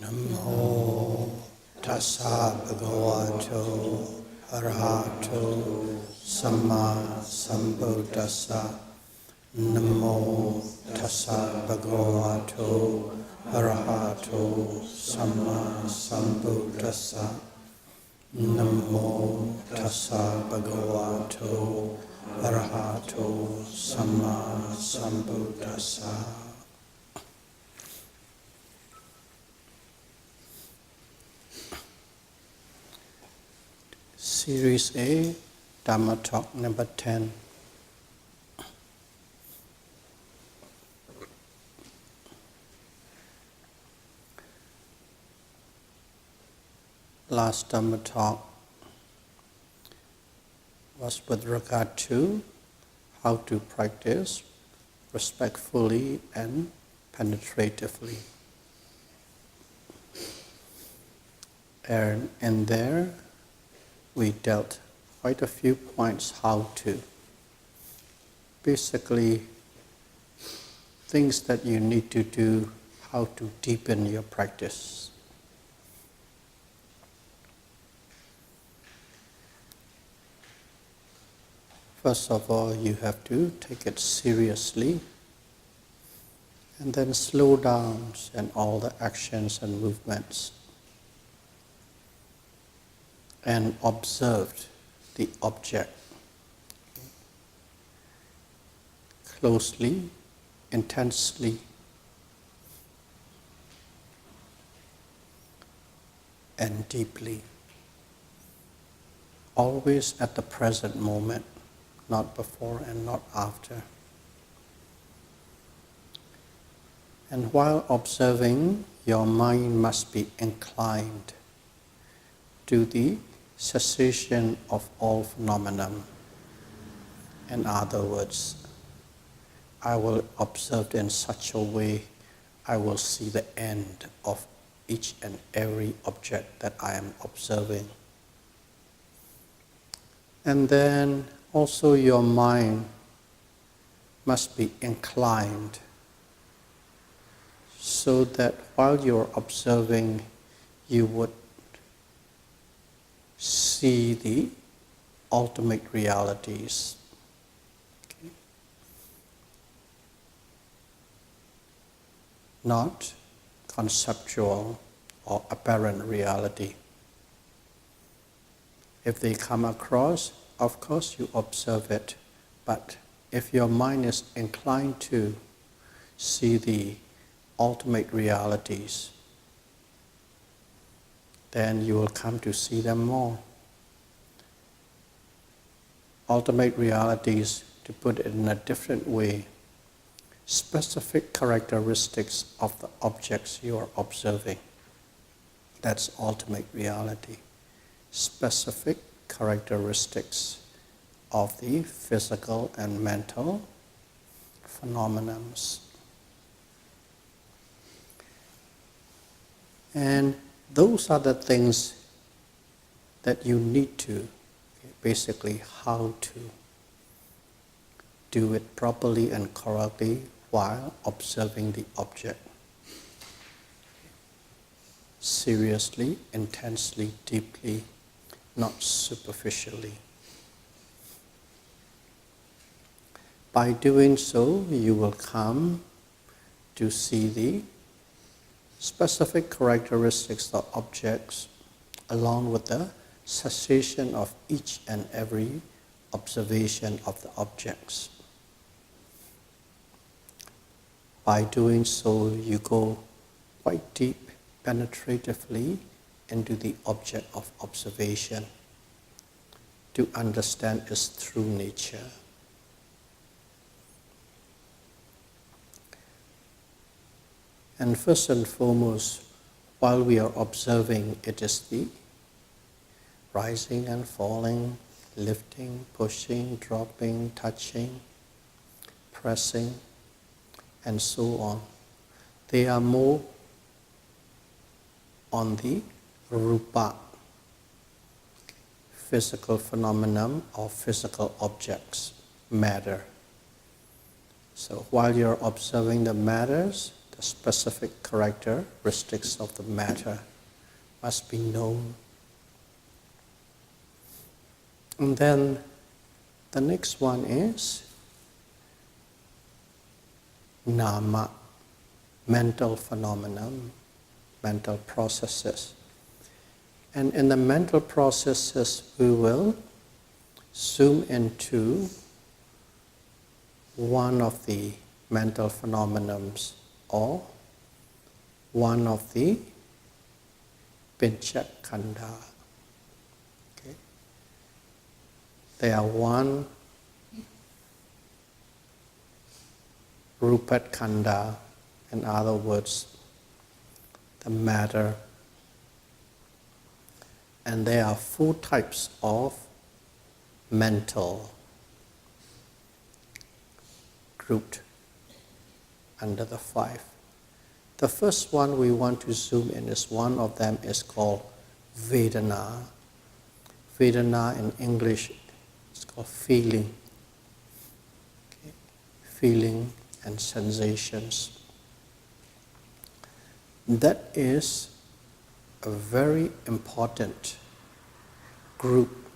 Namo tassa bhagavato arahato samma sambuddhassa. Namo tassa bhagavato arahato samma sambuddhassa. Namo tassa bhagavato arahato samma sambuddhassa. Series A, Dhamma Talk number 10. Last Dhamma Talk was with regard to how to practice respectfully and penetratively. And in there, we dealt quite a few points how to. Basically, things that you need to do, how to deepen your practice. First of all, you have to take it seriously and then slow down in all the actions and movements and observe the object closely, intensely, and deeply. Always at the present moment, not before and not after. And while observing, your mind must be inclined to the cessation of all phenomena. In other words, I will observe in such a way I will see the end of each and every object that I am observing. And then also your mind must be inclined so that while you're observing, you would see the ultimate realities. Okay. Not conceptual or apparent reality. If they come across, of course you observe it, but if your mind is inclined to see the ultimate realities, then you will come to see them more. Ultimate realities, to put it in a different way, specific characteristics of the objects you are observing. That's ultimate reality. Specific characteristics of the physical and mental phenomena. And those are the things that you need to, basically how to do it properly and correctly while observing the object. Seriously, intensely, deeply, not superficially. By doing so, you will come to see the specific characteristics of objects along with the cessation of each and every observation of the objects. By doing so, you go quite deep, penetratively into the object of observation to understand its true nature. And first and foremost, while we are observing, it is the rising and falling, lifting, pushing, dropping, touching, pressing, and so on. They are more on the rupa, physical phenomenon or physical objects, matter. So while you're observing the matters, the specific characteristics of the matter must be known. And then the next one is Nama, mental phenomenon, mental processes. And in the mental processes, we will zoom into one of the mental phenomenons or one of the Pinchakanda. Okay. They are one Rupat Kanda, in other words, the matter. And there are 4 types of mental grouped under the 5. The first one we want to zoom in is one of them is called Vedana. Vedana in English is called feeling. Okay. Feeling and sensations. That is a very important group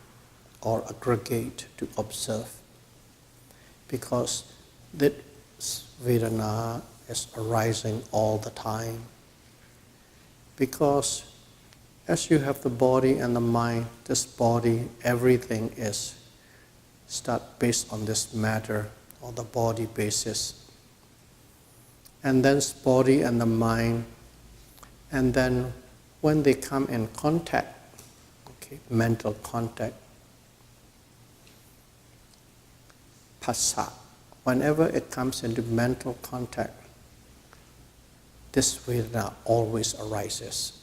or aggregate to observe, because this Vedana is arising all the time. Because as you have the body and the mind, this body, everything is start based on this matter or the body basis. And then body and the mind, and then when they come in contact, okay, mental contact, phassa, whenever it comes into mental contact, this Vedana always arises.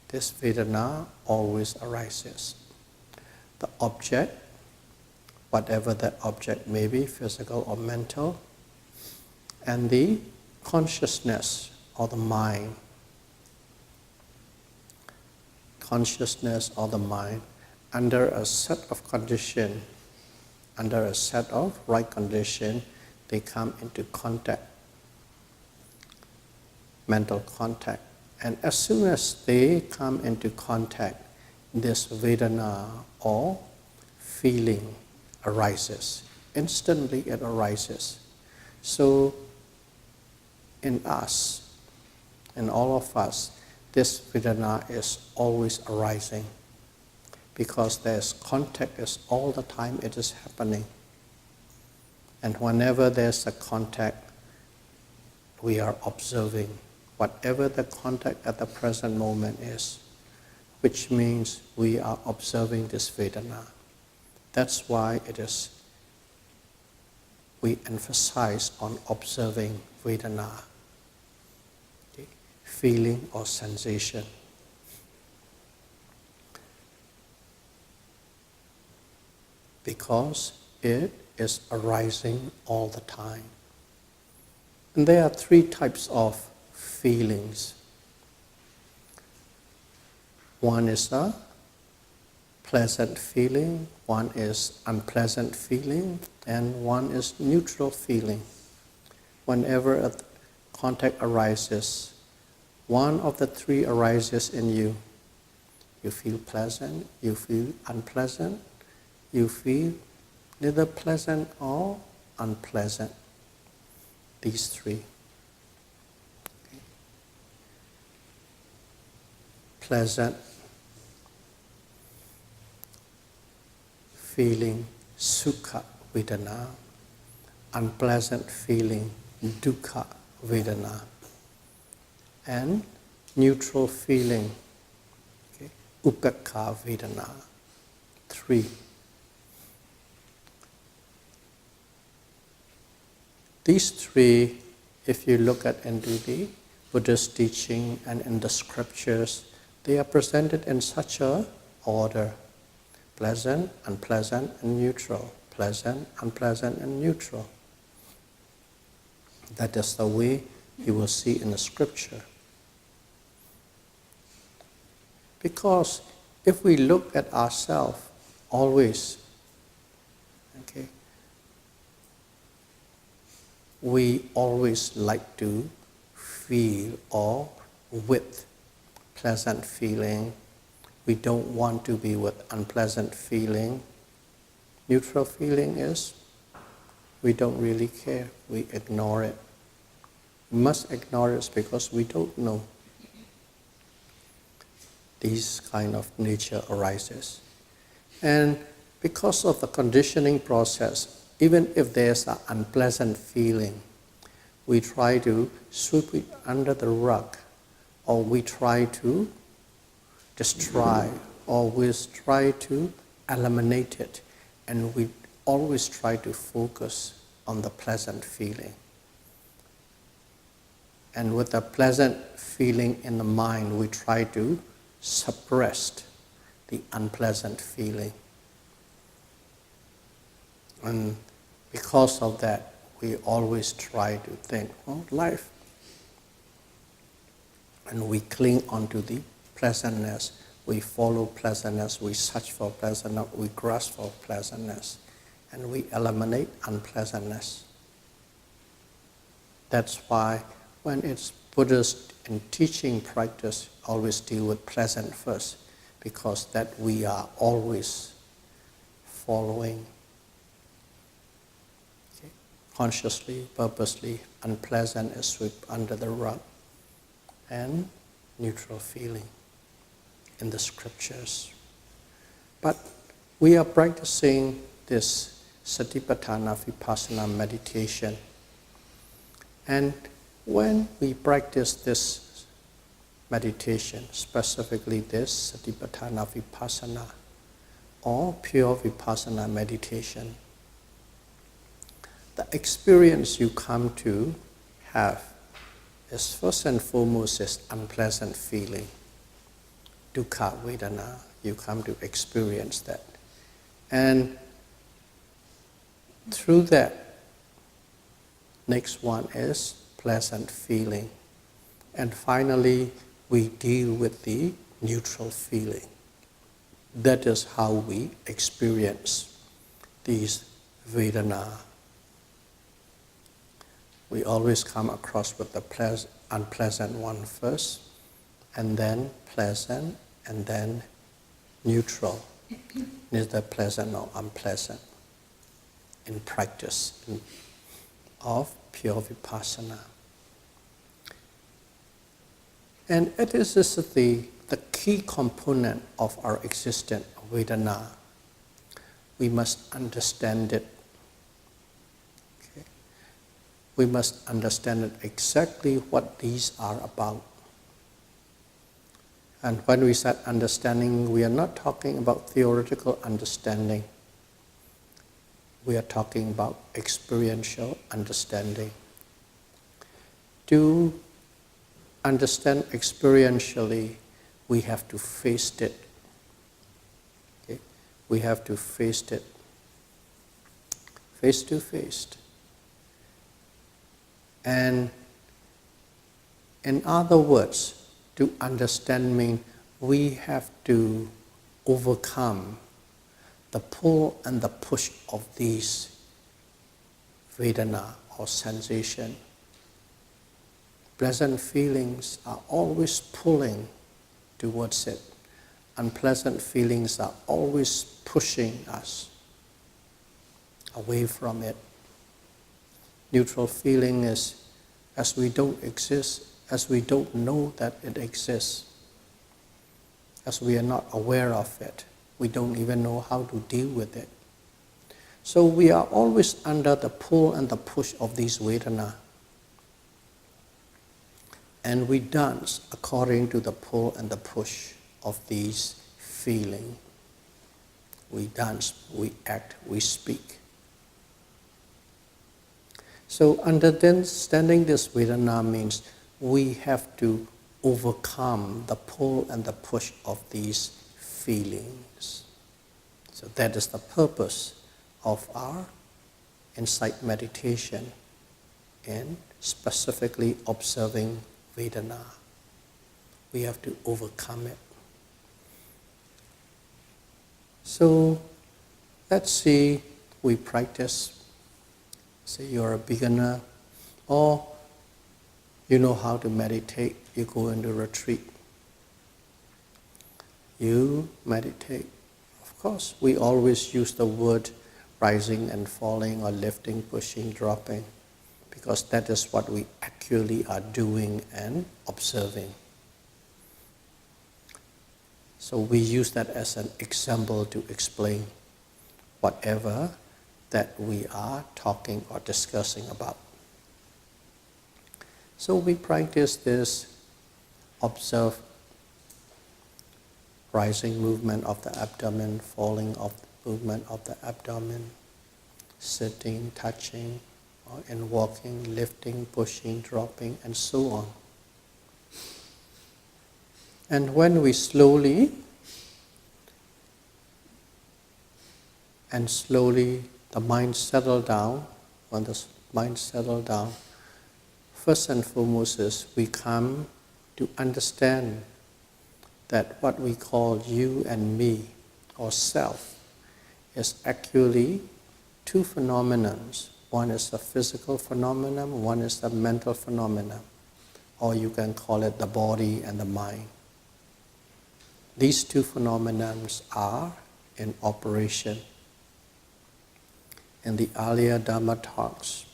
This Vedana always arises. The object, whatever that object may be, physical or mental, and the consciousness or the mind. Consciousness or the mind, under a set of condition, under a set of right condition, they come into contact, mental contact. And as soon as they come into contact, this Vedana or feeling arises. Instantly it arises. So in us, in all of us, this Vedana is always arising, because there's contact is all the time it is happening. And whenever there's a contact, we are observing whatever the contact at the present moment is, which means we are observing this Vedana. That's why it is we emphasize on observing Vedana, okay, feeling or sensation. Because it is arising all the time. And there are 3 types of feelings. One is a pleasant feeling, one is unpleasant feeling, and one is neutral feeling. Whenever a contact arises, one of the 3 arises in you. You feel pleasant, you feel unpleasant, you feel neither pleasant or unpleasant. These 3. Okay. Pleasant feeling, sukha vedana. Unpleasant feeling, dukkha vedana. And neutral feeling, okay, upekkha vedana. 3. These 3, if you look at into the Buddhist teaching and in the scriptures, they are presented in such a order: pleasant, unpleasant, and neutral. Pleasant, unpleasant, and neutral. That is the way you will see in the scripture. Because if we look at ourselves always, okay, we always like to feel or with pleasant feeling. We don't want to be with unpleasant feeling. Neutral feeling is we don't really care, we ignore it. We must ignore it because we don't know. These kind of nature arises. And because of the conditioning process, even if there's an unpleasant feeling, we try to sweep it under the rug, or we try to destroy, or we try to eliminate it, and we always try to focus on the pleasant feeling. And with the pleasant feeling in the mind, we try to suppress the unpleasant feeling. And because of that, we always try to think, oh, life. And we cling onto the pleasantness. We follow pleasantness, we search for pleasantness, we grasp for pleasantness, and we eliminate unpleasantness. That's why when it's Buddhist in teaching practice, always deal with pleasant first, because that we are always following. Okay. Consciously, purposely, unpleasant is swept under the rug, and neutral feeling in the scriptures. But we are practicing this Satipatthana Vipassana meditation. And when we practice this meditation, specifically this Satipatthana Vipassana or pure Vipassana meditation, the experience you come to have is first and foremost is unpleasant feeling. Dukkha Vedana, you come to experience that. And through that, next one is pleasant feeling. And finally, we deal with the neutral feeling. That is how we experience these Vedana. We always come across with the unpleasant one first, and then pleasant, and then neutral, neither pleasant nor unpleasant, in practice of pure Vipassana. And it is the key component of our existence, Vedana. We must understand it. Okay? We must understand it exactly what these are about. And when we say understanding, we are not talking about theoretical understanding. We are talking about experiential understanding. To understand experientially, we have to face it. Okay? We have to face it face to face. And in other words, to understand means we have to overcome the pull and the push of these Vedana or sensation. Pleasant feelings are always pulling towards it. Unpleasant feelings are always pushing us away from it. Neutral feeling is as we don't exist, as we don't know that it exists, as we are not aware of it, we don't even know how to deal with it. So we are always under the pull and the push of these Vedana. And we dance according to the pull and the push of these feelings. We dance, we act, we speak. So understanding this Vedana means we have to overcome the pull and the push of these feelings. So that is the purpose of our insight meditation in specifically observing Vedana. We have to overcome it. So let's see, we practice. Say you're a beginner, Or you know how to meditate, you go into retreat. You meditate. Of course, we always use the word rising and falling or lifting, pushing, dropping, because that is what we actually are doing and observing. So we use that as an example to explain whatever that we are talking or discussing about. So we practice this, observe rising movement of the abdomen, falling of the movement of the abdomen, sitting, touching, and walking, lifting, pushing, dropping, and so on. And when we slowly the mind settle down, when the mind settle down, first and foremost is we come to understand that what we call you and me, or self, is actually two phenomena. One is the physical phenomenon, one is the mental phenomenon, or you can call it the body and the mind. These two phenomena are in operation. In the earlier Dhamma talks,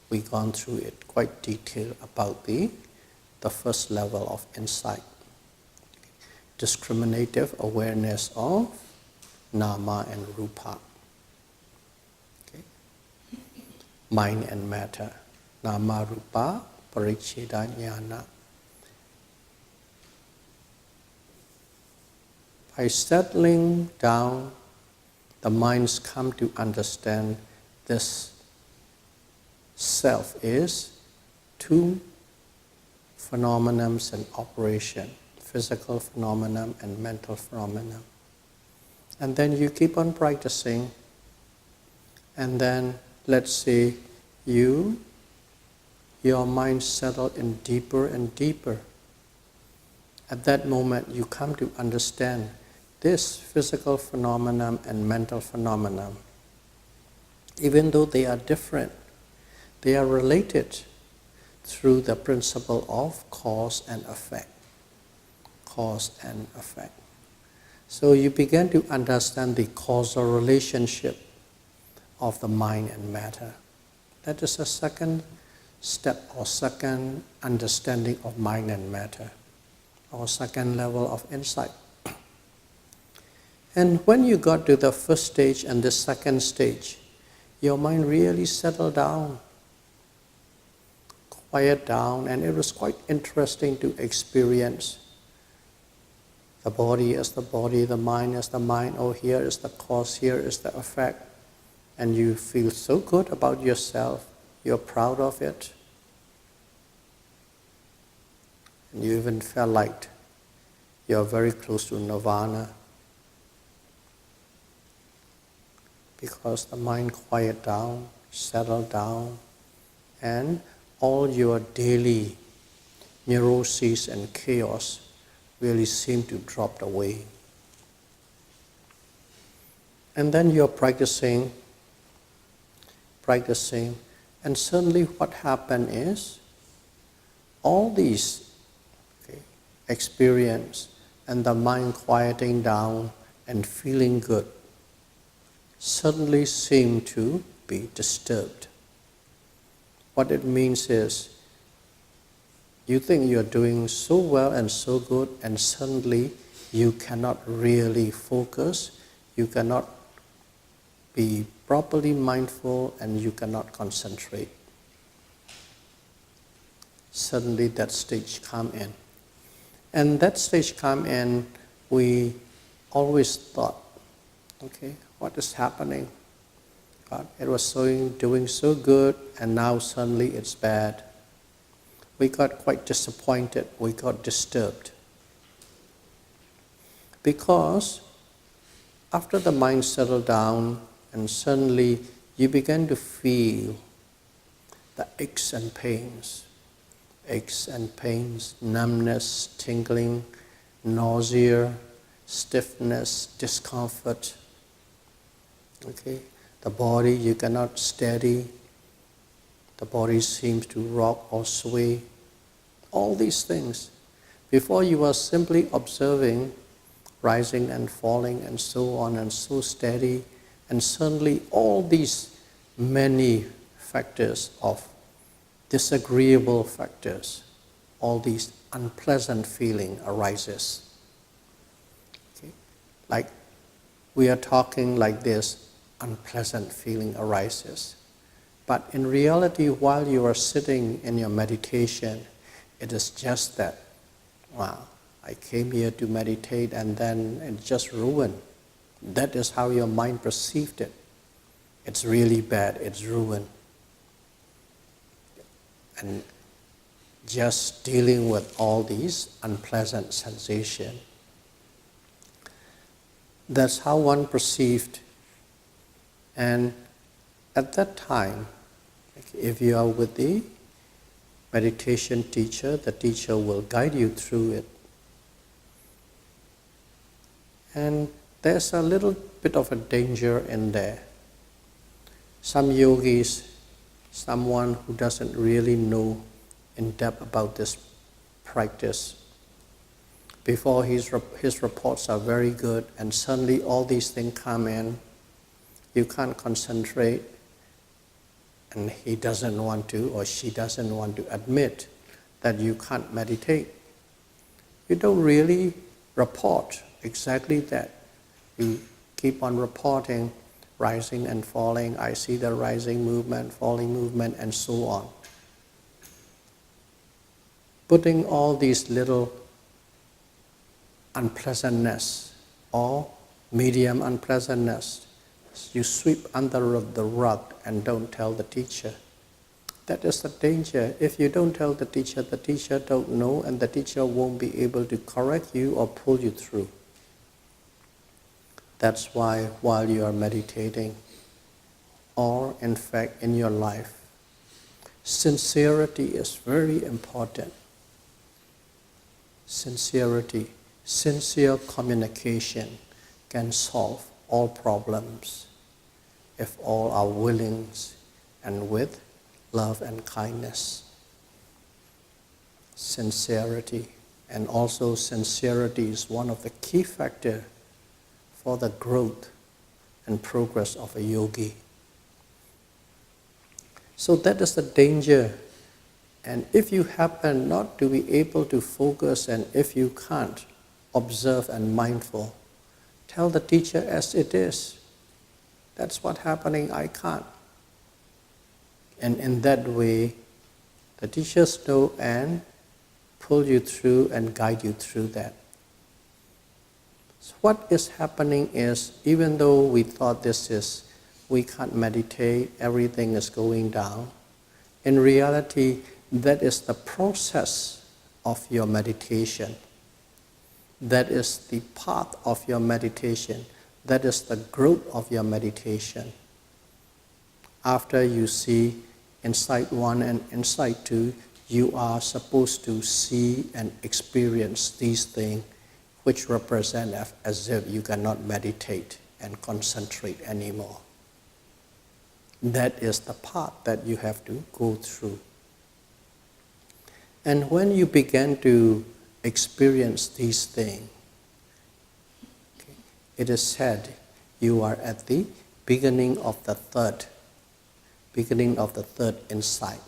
we've gone through it quite detailed about the first level of insight. Discriminative awareness of nama and rupa. Okay. Mind and matter. Nama rupa paricheda jnana. By settling down, the minds come to understand this self is two phenomena in operation, physical phenomenon and mental phenomenon. And then you keep on practicing, and then let's say your mind settle in deeper and deeper. At that moment you come to understand this physical phenomenon and mental phenomenon, even though they are different, they are related through the principle of cause and effect. Cause and effect. So you begin to understand the causal relationship of the mind and matter. That is a second step or second understanding of mind and matter, or second level of insight. And when you got to the first stage and the second stage, your mind really settled down, quiet down, and it was quite interesting to experience. The body as the body, the mind as the mind. Oh, here is the cause, here is the effect. And you feel so good about yourself, you're proud of it. And you even felt like you're very close to nirvana, because the mind quiet down, settle down, and all your daily neuroses and chaos really seem to drop away. And then you're practicing, and suddenly what happened is all these experience and the mind quieting down and feeling good suddenly seem to be disturbed. What it means is, you think you're doing so well and so good, and suddenly you cannot really focus, you cannot be properly mindful, and you cannot concentrate. Suddenly that stage come in. And that stage come in, we always thought, okay, what is happening? God, it was doing so good, and now suddenly it's bad. We got quite disappointed, we got disturbed. Because after the mind settled down, and suddenly you begin to feel the aches and pains, numbness, tingling, nausea, stiffness, discomfort. Okay, the body you cannot steady, The body seems to rock or sway. All these things. Before you were simply observing, rising and falling and so on and so steady, and suddenly all these many factors of disagreeable factors, all these unpleasant feeling arises. Okay? Like we are talking like this, unpleasant feeling arises. But in reality, while you are sitting in your meditation, it is just that, wow, I came here to meditate and then it just ruined. That is how your mind perceived it. It's really bad, it's ruined. And just dealing with all these unpleasant sensations. That's how one perceived. And at that time, if you are with the meditation teacher, the teacher will guide you through it. And there's a little bit of a danger in there. Some yogis, someone who doesn't really know in depth about this practice, before his reports are very good and suddenly all these things come in, you can't concentrate, and he doesn't want to or she doesn't want to admit that you can't meditate. You don't really report exactly that. You keep on reporting rising and falling, I see the rising movement, falling movement, and so on. Putting all these little unpleasantness or medium unpleasantness, you sweep under the rug and don't tell the teacher. That is the danger. If you don't tell the teacher don't know, and the teacher won't be able to correct you or pull you through. That's why while you are meditating, or in fact in your life, sincerity is very important. Sincerity, sincere communication can solve all problems if all are willing and with love and kindness. Sincerity, and also sincerity is one of the key factors for the growth and progress of a yogi. So that is the danger. And if you happen not to be able to focus, and if you can't observe and mindful, tell the teacher as it is. That's what's happening, I can't. And in that way, the teachers know and pull you through and guide you through that. So what is happening is, even though we thought we can't meditate, everything is going down, in reality, that is the process of your meditation. That is the path of your meditation. That is the growth of your meditation. After you see insight 1 and insight 2, you are supposed to see and experience these things which represent as if you cannot meditate and concentrate anymore. That is the path that you have to go through. And when you begin to experience these things, it is said you are at the beginning of the third insight.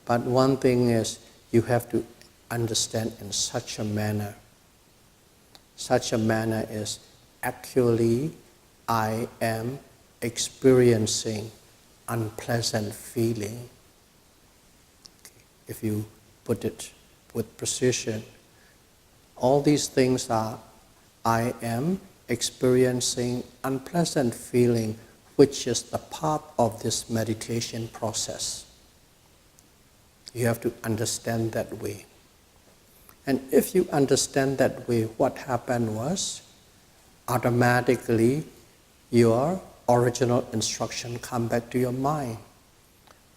But one thing is, you have to understand in such a manner. Such a manner is, actually, I am experiencing unpleasant feeling. If you put it with precision, all these things are, I am experiencing unpleasant feeling, which is the part of this meditation process. You have to understand that way. And if you understand that way, what happened was, automatically your original instruction come back to your mind.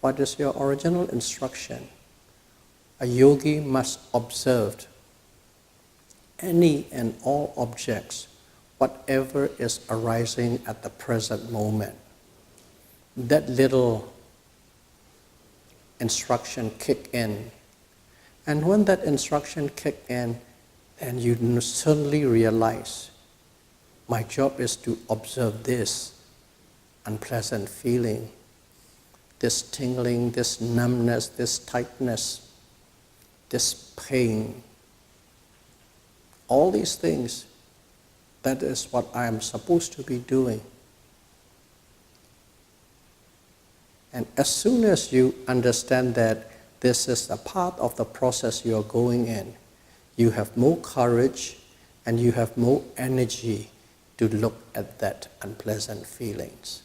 What is your original instruction? A yogi must observe any and all objects, whatever is arising at the present moment. That little instruction kick in. And when that instruction kick in, and you suddenly realize, my job is to observe this unpleasant feeling, this tingling, this numbness, this tightness, this pain. All these things, that is what I am supposed to be doing. And as soon as you understand that this is a part of the process you are going in, you have more courage and you have more energy to look at that unpleasant feelings.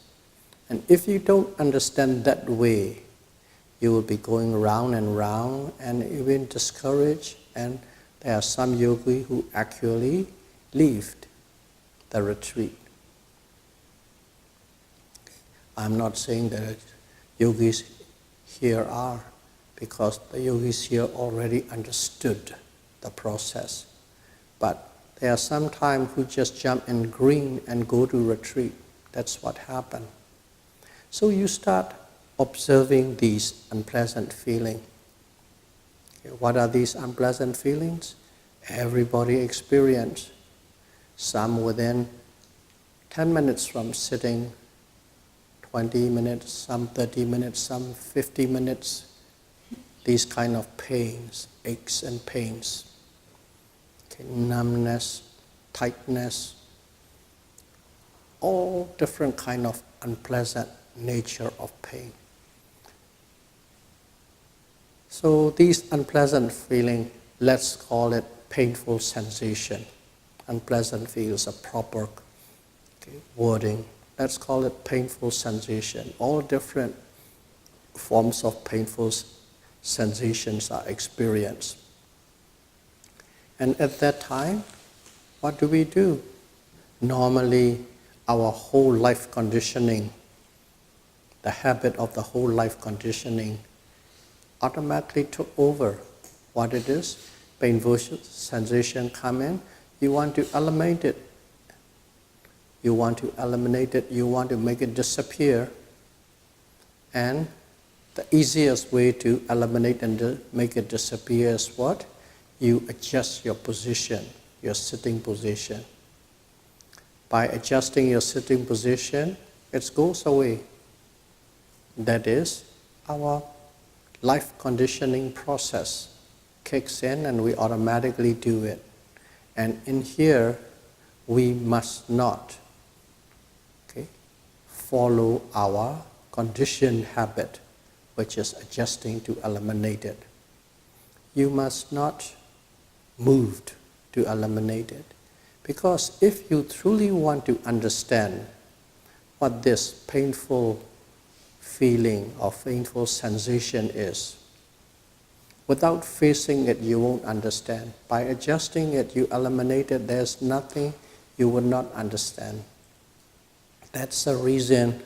And if you don't understand that way, you will be going round and round and even discouraged. And there are some yogis who actually leave the retreat. I'm not saying that yogis here are, because the yogis here already understood the process. But there are some time who just jump in green and go to retreat. That's what happened. So you start observing these unpleasant feelings. Okay, what are these unpleasant feelings? Everybody experience. Some within 10 minutes from sitting, 20 minutes, some 30 minutes, some 50 minutes. These kind of pains, aches and pains. Okay, numbness, tightness, all different kind of unpleasant nature of pain. So these unpleasant feeling, let's call it painful sensation. Unpleasant feels a proper wording. Let's call it painful sensation. All different forms of painful sensations are experienced. And at that time, what do? Normally, our whole life conditioning, the habit of the whole life conditioning, automatically took over. What it is? Painful sensation come in, you want to eliminate it. You want to eliminate it, you want to make it disappear. And the easiest way to eliminate and make it disappear is what? You adjust your position, your sitting position. By adjusting your sitting position, it goes away. That is, our life conditioning process kicks in and we automatically do it. And in here, we must not follow our conditioned habit, which is adjusting to eliminate it. You must not move to eliminate it. Because if you truly want to understand what this painful feeling or painful sensation is, without facing it, you won't understand. By adjusting it, you eliminate it, there's nothing you will not understand. That's the reason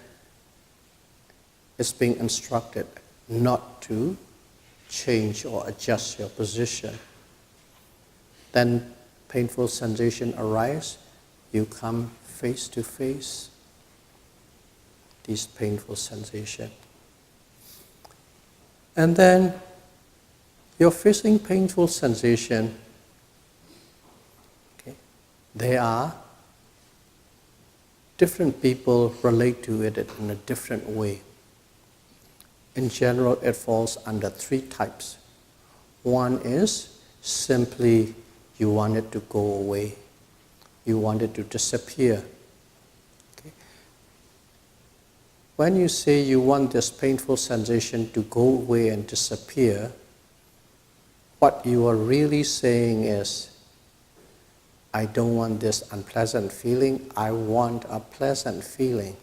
it's being instructed not to change or adjust your position. Then painful sensation arise, you come face to face these painful sensation. And then you're facing painful sensation. Okay. There are different people relate to it in a different way. In general, it falls under 3 types. One is simply you want it to go away. You want it to disappear. Okay. When you say you want this painful sensation to go away and disappear, what you are really saying is, I don't want this unpleasant feeling, I want a pleasant feeling.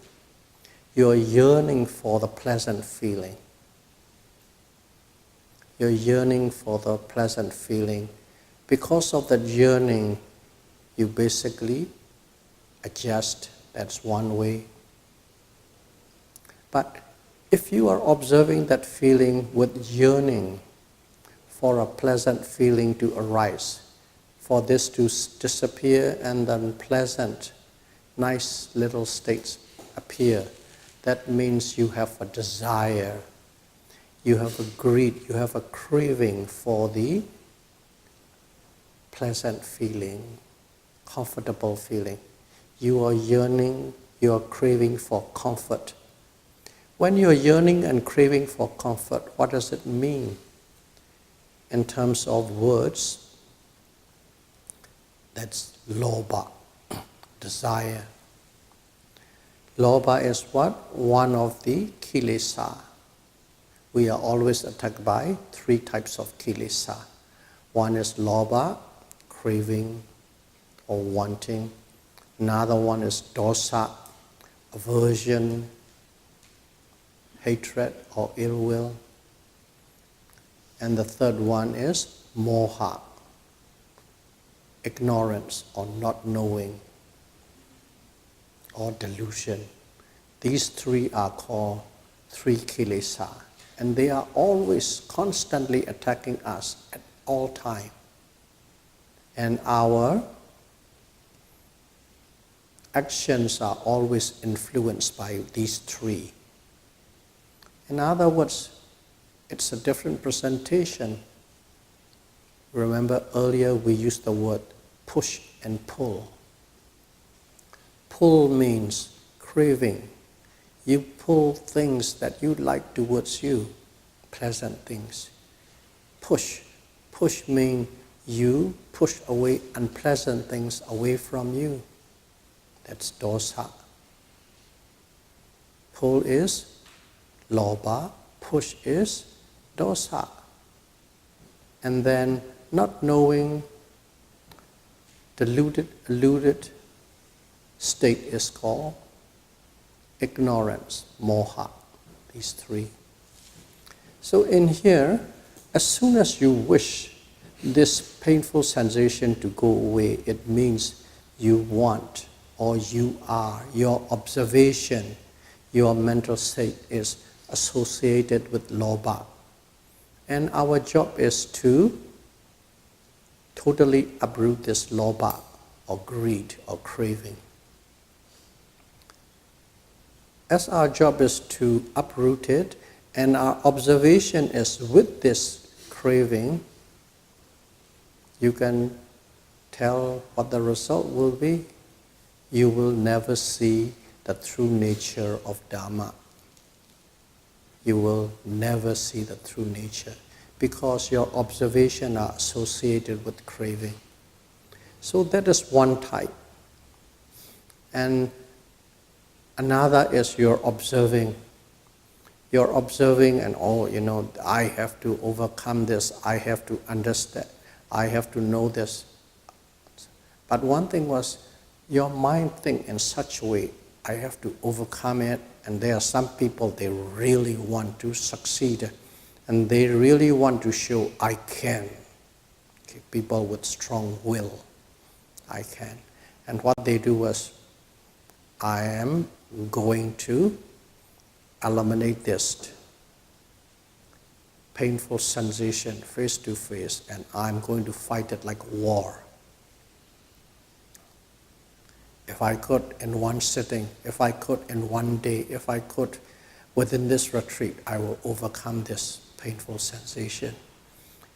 You're yearning for the pleasant feeling. You're yearning for the pleasant feeling. Because of that yearning, you basically adjust. That's one way. But if you are observing that feeling with yearning for a pleasant feeling to arise, for this to disappear and then pleasant, nice little states appear, that means you have a desire. You have a greed, you have a craving for the pleasant feeling, comfortable feeling. You are yearning, you are craving for comfort. When you are yearning and craving for comfort, what does it mean? In terms of words, that's lobha, desire. Lobha is what? One of the kilesa. We are always attacked by three types of kilesa. One is lobha, craving or wanting. Another one is dosa, aversion, hatred or ill will. And the third one is moha, ignorance or not knowing or delusion. These three are called three kilesa, and they are always constantly attacking us at all time. And our actions are always influenced by these three. In other words, it's a different presentation. Remember earlier we used the word push and pull. Pull means craving. You pull things that you like towards you, pleasant things. Push means you push away unpleasant things away from you. That's dosa. Pull is lobha, push is dosa. And then not knowing, deluded state is called ignorance, moha, these three. So in here, as soon as you wish this painful sensation to go away, it means you want or you are, your observation, your mental state is associated with lobha. And our job is to totally uproot this lobha or greed or craving. As our job is to uproot it, and our observation is with this craving, you can tell what the result will be. You will never see the true nature of Dhamma. You will never see the true nature because your observation are associated with craving. So that is one type. And another is you're observing. You're observing and, I have to overcome this, I have to understand, I have to know this. But one thing was, your mind think in such a way, I have to overcome it, and there are some people, they really want to succeed, and they really want to show, I can. Okay, people with strong will, I can. And what they do was, I am going to eliminate this painful sensation face to face, and I'm going to fight it like war. If I could in one sitting, if I could in one day, if I could within this retreat, I will overcome this painful sensation.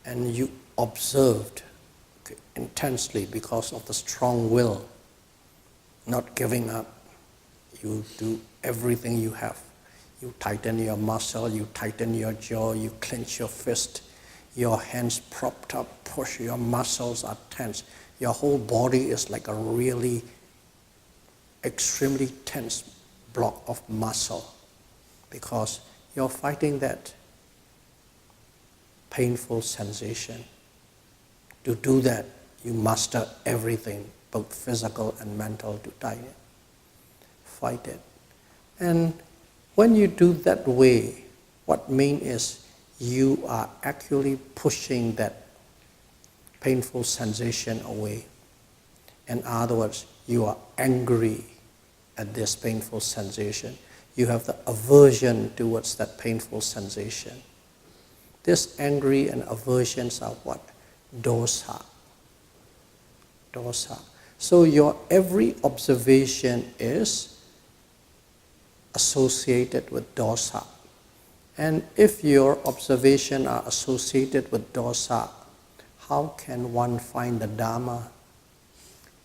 And you observed intensely because of the strong will, not giving up. You do everything you have. You tighten your muscle, you tighten your jaw, you clench your fist, your hands propped up, push, your muscles are tense. Your whole body is like a really extremely tense block of muscle because you're fighting that painful sensation. To do that, you master everything, both physical and mental, to fight it. And when you do that way, what means is you are actually pushing that painful sensation away. In other words, you are angry at this painful sensation. You have the aversion towards that painful sensation. This angry and aversions are what? Dosa. Dosa. So your every observation is associated with dosa. And if your observation are associated with dosa, how can one find the Dhamma?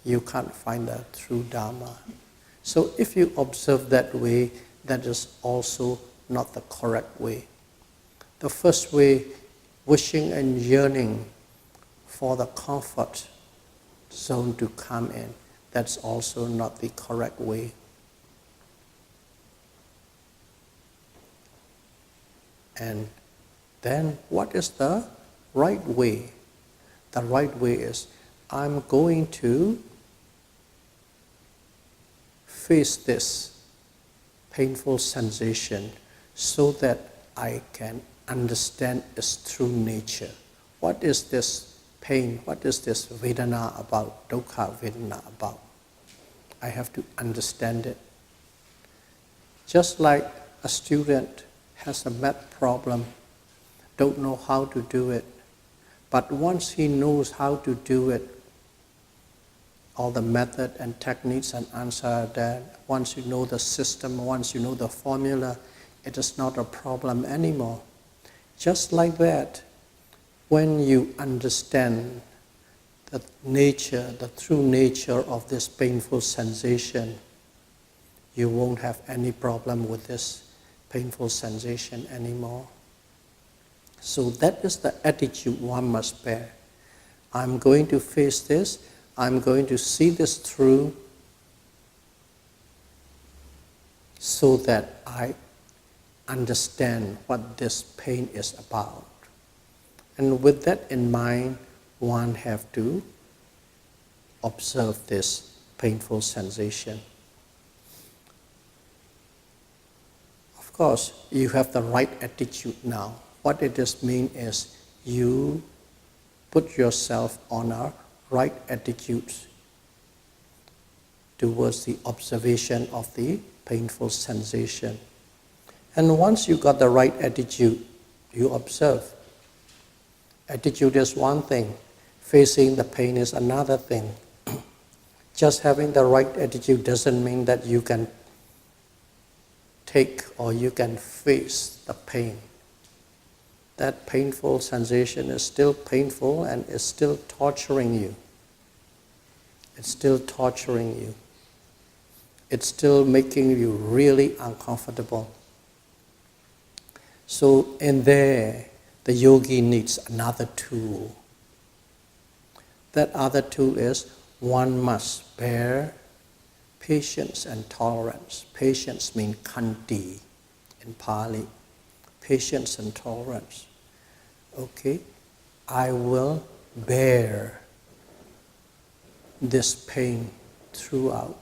You can't find the true Dhamma. So if you observe that way, that is also not the correct way. The first way, wishing and yearning for the comfort zone to come in, that's also not the correct way. And then what is the right way? The right way is, I'm going to face this painful sensation so that I can understand its true nature. What is this pain? What is this Vedana about? Dukkha Vedana about? I have to understand it. Just like a student has a math problem, don't know how to do it, but once he knows how to do it, all the method and techniques and answer are there. Once you know the system, once you know the formula, it is not a problem anymore. Just like that, when you understand the nature, the true nature of this painful sensation, you won't have any problem with this painful sensation anymore. So that is the attitude one must bear. I'm going to face this, I'm going to see this through so that I understand what this pain is about. And with that in mind, one have to observe this painful sensation. Of course, you have the right attitude now. What it just means is you put yourself on a right attitude towards the observation of the painful sensation. And once you got the right attitude, you observe. Attitude is one thing, facing the pain is another thing. Just having the right attitude doesn't mean that you can take or you can face the pain. That painful sensation is still painful and is still torturing you. It's still torturing you. It's still making you really uncomfortable. So in there, the yogi needs another tool. That other tool is one must bear patience and tolerance. Patience means khanti in Pali. Patience and tolerance. Okay, I will bear this pain throughout.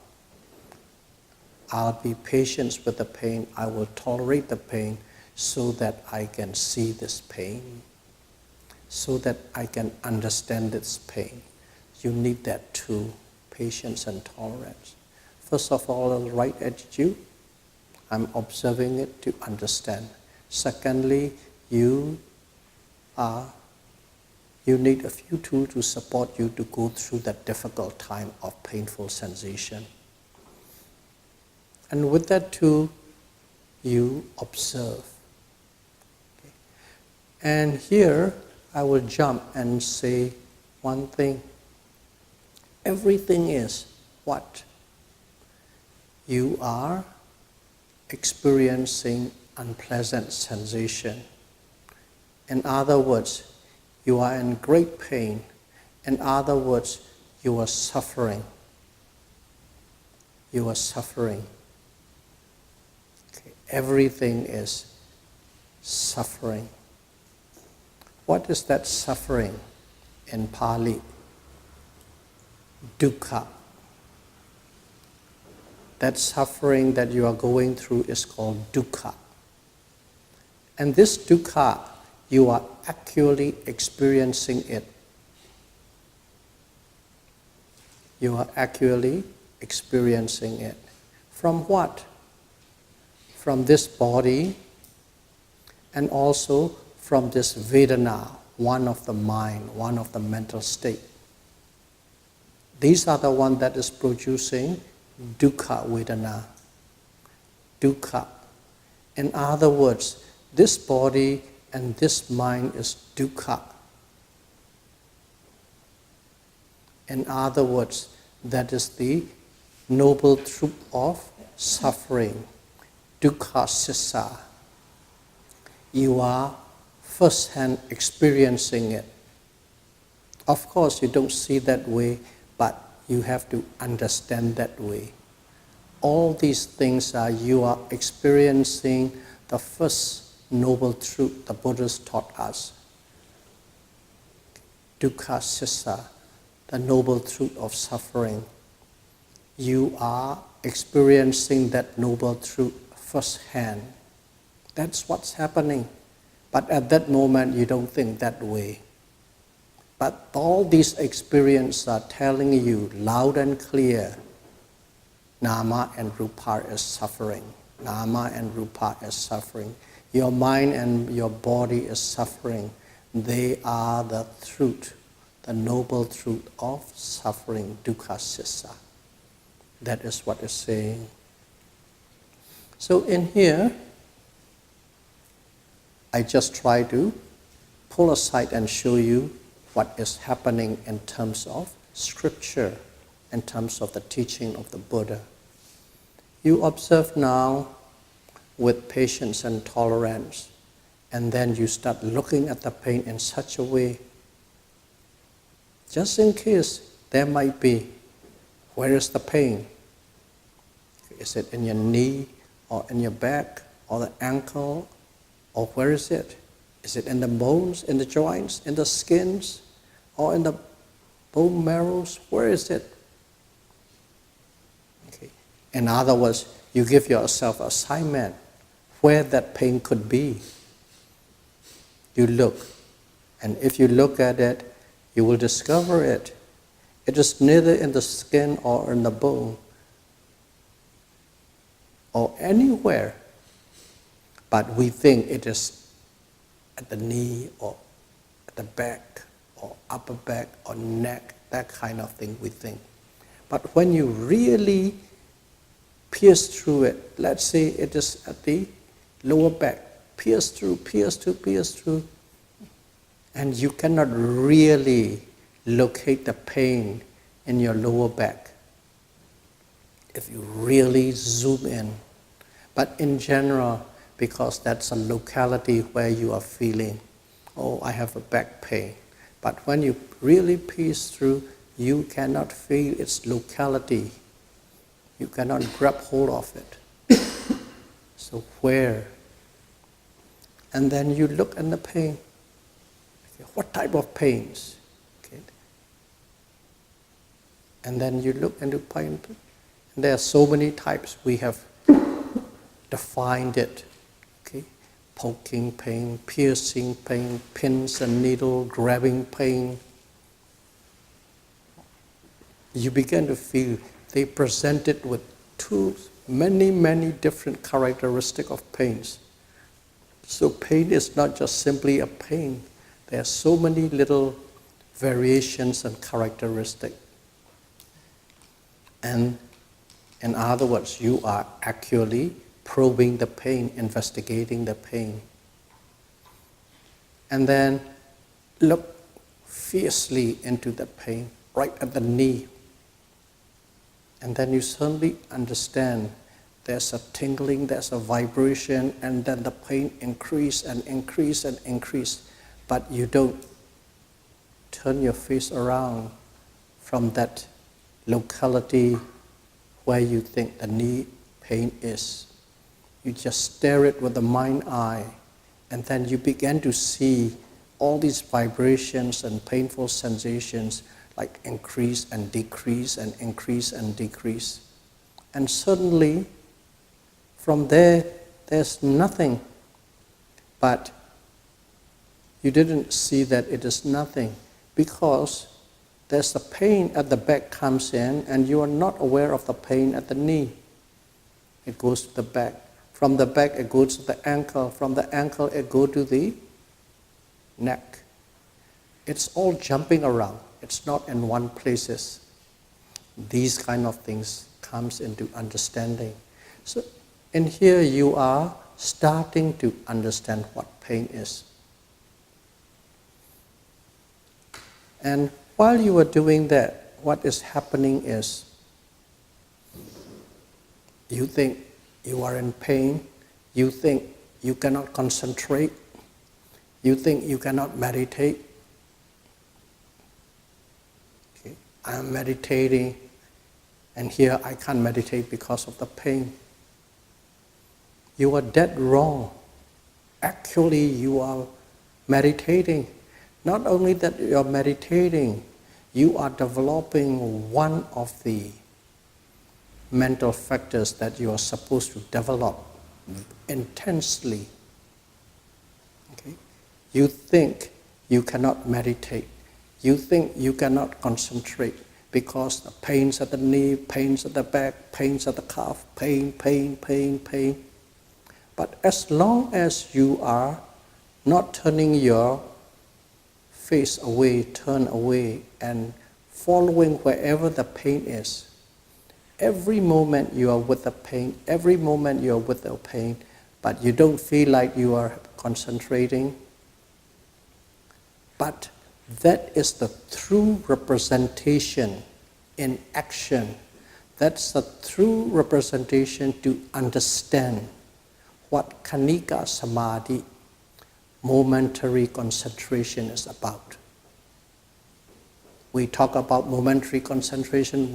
I'll be patient with the pain. I will tolerate the pain so that I can see this pain, so that I can understand this pain. You need that too, patience and tolerance. First of all, the right attitude. I'm observing it to understand. Secondly, you need a few tools to support you to go through that difficult time of painful sensation. And with that tool, you observe. Okay. And here, I will jump and say one thing. Everything is what? You are experiencing unpleasant sensation. In other words, you are in great pain. In other words, you are suffering. You are suffering. Okay. Everything is suffering. What is that suffering in Pali? Dukkha. That suffering that you are going through is called dukkha. And this dukkha, you are actually experiencing it. You are actually experiencing it. From what? From this body and also from this Vedana, one of the mind, one of the mental state. These are the one that is producing dukkha Vedana. Dukkha. In other words, this body and this mind is dukkha. In other words, that is the noble truth of suffering, dukkha sissa. You are first-hand experiencing it. Of course, you don't see that way, but you have to understand that way. All these things you are experiencing the first noble truth the Buddhas taught us. Dukkha sissa, the noble truth of suffering. You are experiencing that noble truth firsthand. That's what's happening. But at that moment, you don't think that way. But all these experiences are telling you loud and clear, Nama and Rupa is suffering. Nama and Rupa is suffering. Your mind and your body is suffering. They are the truth, the noble truth of suffering, dukkha sissa. That is what it's saying. So in here, I just try to pull aside and show you what is happening in terms of scripture, in terms of the teaching of the Buddha. You observe now with patience and tolerance, and then you start looking at the pain in such a way, just in case there might be, where is the pain? Is it in your knee, or in your back, or the ankle, or where is it? Is it in the bones, in the joints, in the skins, or in the bone marrows? Where is it? Okay. In other words, you give yourself an assignment where that pain could be. You look, and if you look at it, you will discover it. It is neither in the skin or in the bone or anywhere, but we think it is at the knee or at the back or upper back or neck, that kind of thing we think. But when you really pierce through it, let's say it is at the lower back, pierce through, and you cannot really locate the pain in your lower back if you really zoom in. But in general, because that's a locality where you are feeling, oh, I have a back pain. But when you really pierce through, you cannot feel its locality. You cannot grab hold of it. So where? And then you look at the pain. Okay, what type of pains? Okay. And then you look into pain. And there are so many types. We have defined it. Okay. Poking pain, piercing pain, pins and needle, grabbing pain. You begin to feel they present it with many different characteristics of pains. So pain is not just simply a pain. There are so many little variations and characteristics. And in other words, you are actually probing the pain, investigating the pain. And then look fiercely into the pain, right at the knee. And then you suddenly understand there's a tingling, there's a vibration, and then the pain increase and increase and increase. But you don't turn your face around from that locality where you think the knee pain is. You just stare it with the mind eye, and then you begin to see all these vibrations and painful sensations like increase and decrease and increase and decrease. And suddenly, from there, there's nothing. But you didn't see that it is nothing because there's the pain at the back comes in and you are not aware of the pain at the knee. It goes to the back. From the back, it goes to the ankle. From the ankle, it goes to the neck. It's all jumping around. It's not in one place. These kind of things comes into understanding. So in here you are starting to understand what pain is. And while you are doing that, what is happening is you think you are in pain, you think you cannot concentrate, you think you cannot meditate. Okay. I am meditating, and here I can't meditate because of the pain. You are dead wrong. Actually, you are meditating. Not only that you are meditating, you are developing one of the mental factors that you are supposed to develop intensely. Okay? You think you cannot meditate. You think you cannot concentrate because the pains at the knee, pains at the back, pains at the calf, pain. But as long as you are not turning your face away, turn away, and following wherever the pain is, every moment you are with the pain, every moment you are with the pain, but you don't feel like you are concentrating. But that is the true representation in action. That's the true representation to understand what Khanika Samadhi, momentary concentration, is about. We talk about momentary concentration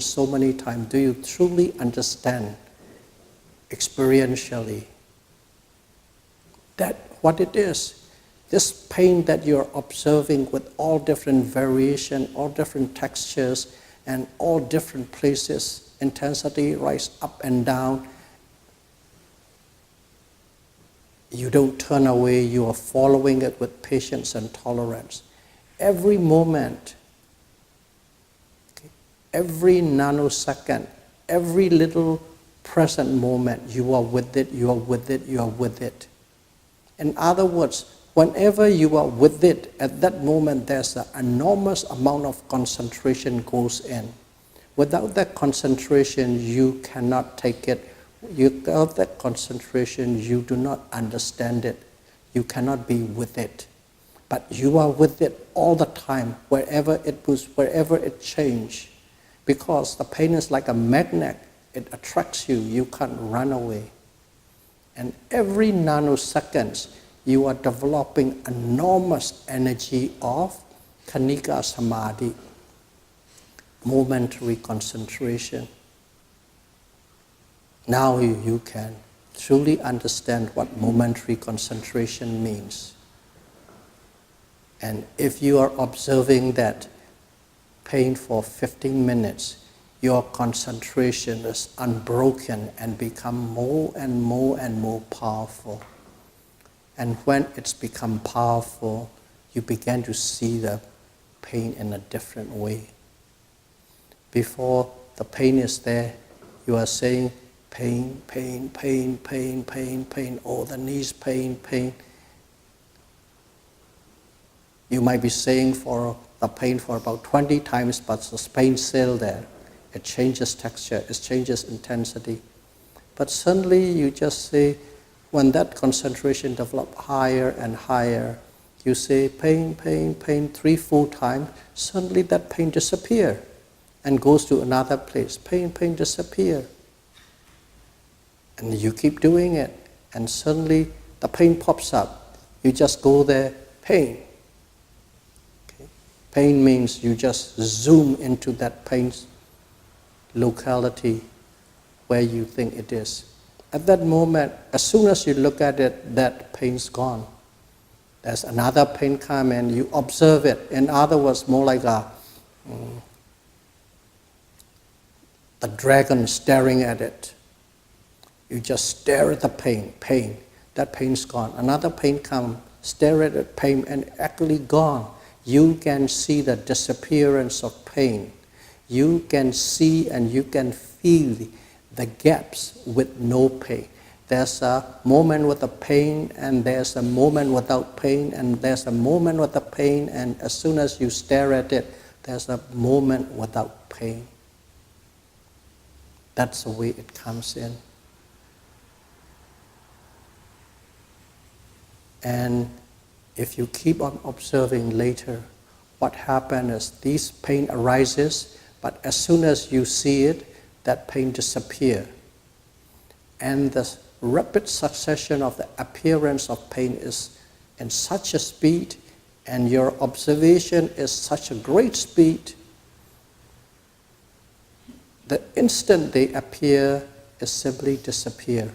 so many times. Do you truly understand experientially that what it is? This pain that you're observing with all different variation, all different textures, and all different places, intensity rise up and down. You don't turn away, you are following it with patience and tolerance. Every moment, okay, every nanosecond, every little present moment, you are with it, you are with it, you are with it. In other words, whenever you are with it, at that moment there's an enormous amount of concentration goes in. Without that concentration, you cannot take it. Without that concentration, you do not understand it. You cannot be with it. But you are with it all the time, wherever it moves, wherever it changes. Because the pain is like a magnet. It attracts you. You can't run away. And every nanosecond, you are developing enormous energy of Khanika Samadhi, momentary concentration. Now you can truly understand what momentary concentration means. And if you are observing that pain for 15 minutes, your concentration is unbroken and become more and more and more powerful. And when it's become powerful, you begin to see the pain in a different way. Before the pain is there, you are saying, pain, oh, the knees, pain. You might be saying for the pain for about 20 times, but the pain is still there. It changes texture, it changes intensity. But suddenly you just say, when that concentration develops higher and higher, you say pain, 3-4 times, suddenly that pain disappears and goes to another place. Pain disappears. And you keep doing it, and suddenly the pain pops up. You just go there, pain. Okay? Pain means you just zoom into that pain locality where you think it is. At that moment, as soon as you look at it, that pain's gone. There's another pain come and you observe it. In other words, more like a dragon staring at it. You just stare at the pain. That pain's gone. Another pain comes, stare at it, pain, and actually gone. You can see the disappearance of pain. You can see and you can feel the gaps with no pain. There's a moment with the pain, and there's a moment without pain, and there's a moment with the pain, and as soon as you stare at it, there's a moment without pain. That's the way it comes in. And if you keep on observing later, what happens is this pain arises, but as soon as you see it, that pain disappears. And the rapid succession of the appearance of pain is in such a speed, and your observation is such a great speed. The instant they appear, it simply disappears.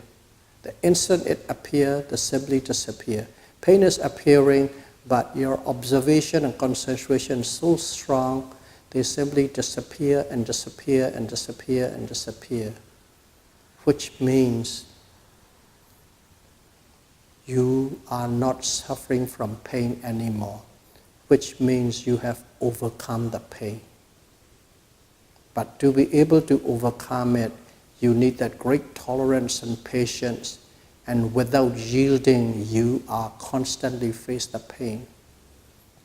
The instant it appears, they simply disappear. Pain is appearing, but your observation and concentration is so strong, they simply disappear and disappear and disappear and disappear. Which means you are not suffering from pain anymore. Which means you have overcome the pain. But to be able to overcome it, you need that great tolerance and patience, and without yielding, you are constantly face the pain.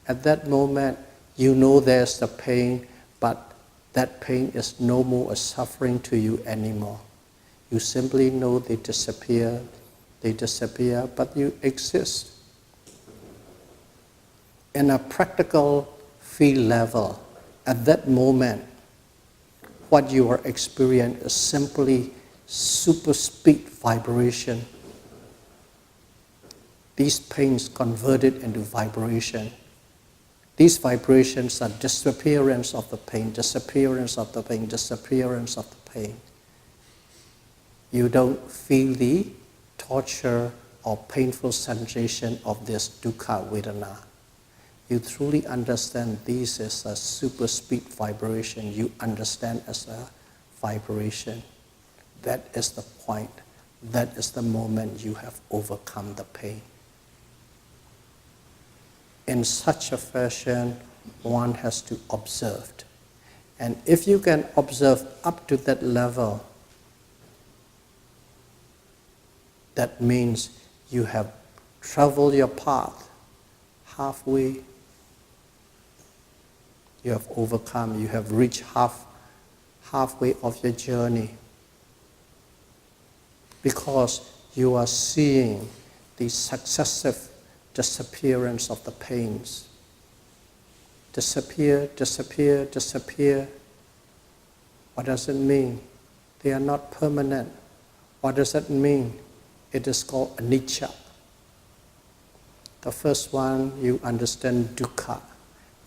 At that moment, you know there's the pain, but that pain is no more a suffering to you anymore. You simply know they disappear, but you exist. In a practical field level, at that moment, what you are experiencing is simply super speed vibration. These pains converted into vibration. These vibrations are disappearance of the pain, disappearance of the pain, disappearance of the pain. You don't feel the torture or painful sensation of this dukkha vedana. You truly understand this is a super speed vibration. You understand as a vibration. That is the point. That is the moment you have overcome the pain. In such a fashion, one has to observe. And if you can observe up to that level, that means you have traveled your path halfway. You have overcome, you have reached halfway of your journey. Because you are seeing the successive disappearance of the pains. Disappear, disappear, disappear. What does it mean? They are not permanent. What does it mean? It is called anicca. The first one, you understand dukkha.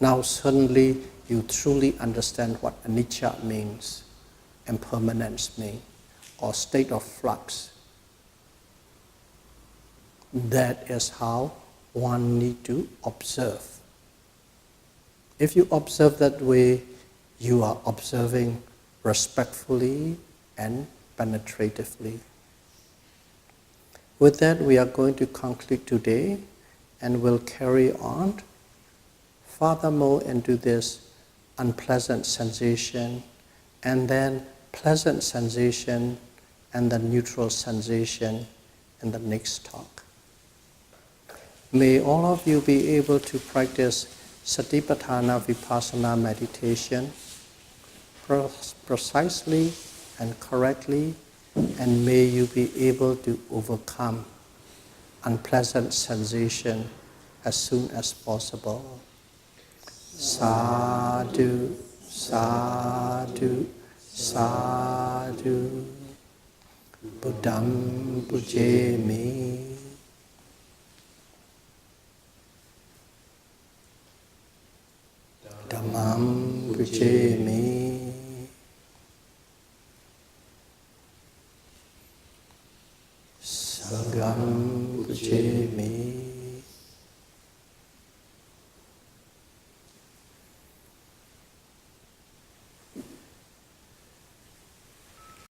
Now suddenly you truly understand what anicca means, impermanence means, or state of flux. That is how one needs to observe. If you observe that way, you are observing respectfully and penetratively. With that, we are going to conclude today, and we'll carry on furthermore into this unpleasant sensation, and then pleasant sensation, and the neutral sensation in the next talk. May all of you be able to practice Satipatthana Vipassana meditation precisely and correctly, and may you be able to overcome unpleasant sensation as soon as possible. Sadhu, sadhu, sadhu. Buddham pujemi. Dhammam pujemi. Sangham pujemi.